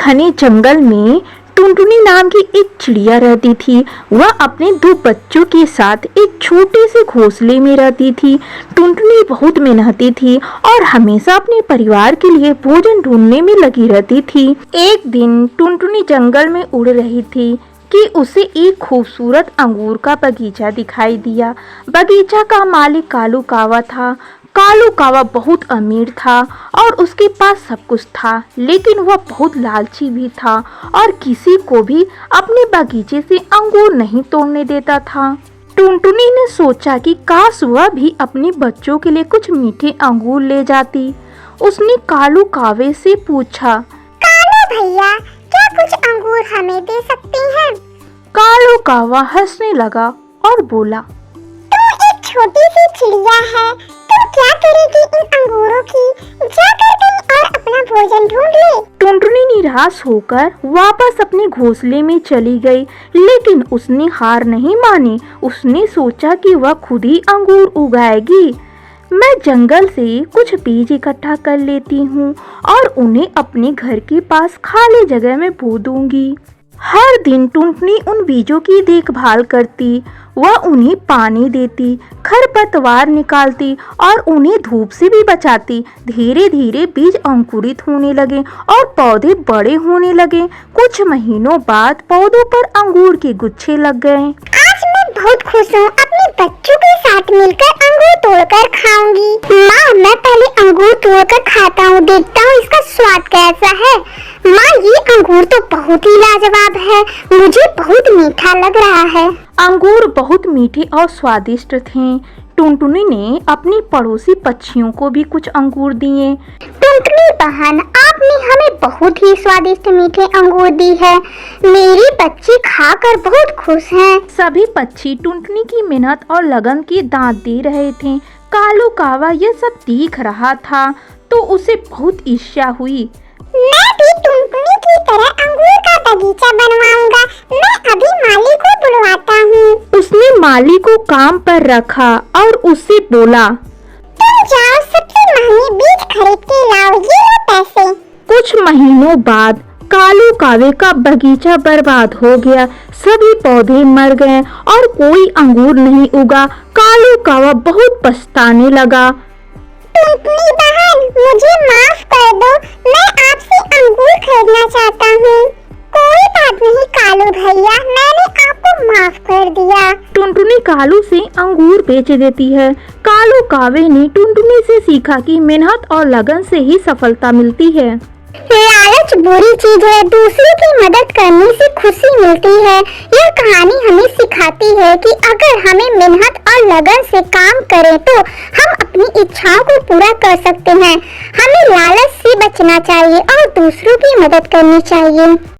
घने जंगल में टुनटुनी नाम की एक चिड़िया रहती थी। वह अपने 2 बच्चों के साथ एक छोटे से घोंसले में रहती थी। टुनटुनी बहुत मेहनती थी और हमेशा अपने परिवार के लिए भोजन ढूंढने में लगी रहती थी। एक दिन टुनटुनी जंगल में उड़ रही थी कि उसे एक खूबसूरत अंगूर का बगीचा दिखाई दिया। बगीचा का मालिक कालू कावा था। कालू कावा बहुत अमीर था और उसके पास सब कुछ था, लेकिन वह बहुत लालची भी था और किसी को भी अपने बगीचे से अंगूर नहीं तोड़ने देता था। टुनटुनी ने सोचा कि काश वह भी अपने बच्चों के लिए कुछ मीठे अंगूर ले जाती। उसने कालू कावे से पूछा, कालू भैया, क्या कुछ अंगूर हमें दे सकते हैं? कालू कावा हंसने लगा और बोला, तू एक छोटी सी चिड़िया है, तू क्या करेगी इन अंगूरों की? जाकर कहीं और अपना भोजन ढूंढ ले। टुनटुनी निराश होकर वापस अपने घोंसले में चली गई, लेकिन उसने हार नहीं मानी। उसने सोचा कि वह खुद ही अंगूर उगाएगी। मैं जंगल से कुछ बीज इकट्ठा कर लेती हूँ और उन्हें अपने घर के पास खाली जगह में बो दूंगी। हर दिन टुनटुनी उन बीजों की देखभाल करती। वह उन्हें पानी देती, खरपतवार निकालती और उन्हें धूप से भी बचाती। धीरे धीरे बीज अंकुरित होने लगे और पौधे बड़े होने लगे। कुछ महीनों बाद पौधों पर अंगूर के गुच्छे लग गए। आज मैं बहुत खुश हूँ। अपने बच्चों के साथ मिलकर अंगूर तोड़कर खाऊंगी। माँ, मैं पहले अंगूर तोड़कर खाता हूँ, देखता हूँ इसका स्वाद कैसा है। माँ, ये अंगूर तो बहुत ही लाजवाब है, मुझे बहुत मीठा लग रहा है। अंगूर बहुत मीठे और स्वादिष्ट थे। टुनटुनी ने अपनी पड़ोसी पक्षियों को भी कुछ अंगूर दिए। टुनटुनी बहन, आपने हमें बहुत ही स्वादिष्ट मीठे अंगूर दी है। मेरी बच्ची खाकर बहुत खुश हैं। सभी पक्षी टुनटुनी की मेहनत और लगन की दाद दे रहे थे। कालू कावा यह सब देख रहा था तो उसे बहुत ईर्ष्या हुई। मैं भी टुनटुनी की तरह अंगूर का बगीचा बनवाऊंगा। मैं अभी माली को बुलवाता हूँ। उसने माली को काम पर रखा और उससे बोला, तुम जाओ, सबसे महंगे बीज खरीद के लाओ, ये लो पैसे। कुछ महीनों बाद कालू कावे का बगीचा बर्बाद हो गया। सभी पौधे मर गए और कोई अंगूर नहीं उगा। कालू कावा बहुत पछताने लगा। टुनटुनी बहन, मुझे माफ कर दो, मैं आपसे अंगूर खरीदना चाहता हूँ। कोई बात नहीं कालू भैया, मैंने आपको माफ कर दिया। टुनटुनी कालू से अंगूर बेच देती है। कालू कावे ने टुनटुनी से सीखा कि मेहनत और लगन से ही सफलता मिलती है। लालच बुरी चीज है, दूसरे की मदद करने से खुशी मिलती है। यह कहानी हमें सिखाती है कि अगर हमें मेहनत और लगन से काम करें तो हम अपनी इच्छाओं को पूरा कर सकते हैं। हमें लालच से बचना चाहिए और दूसरों की मदद करनी चाहिए।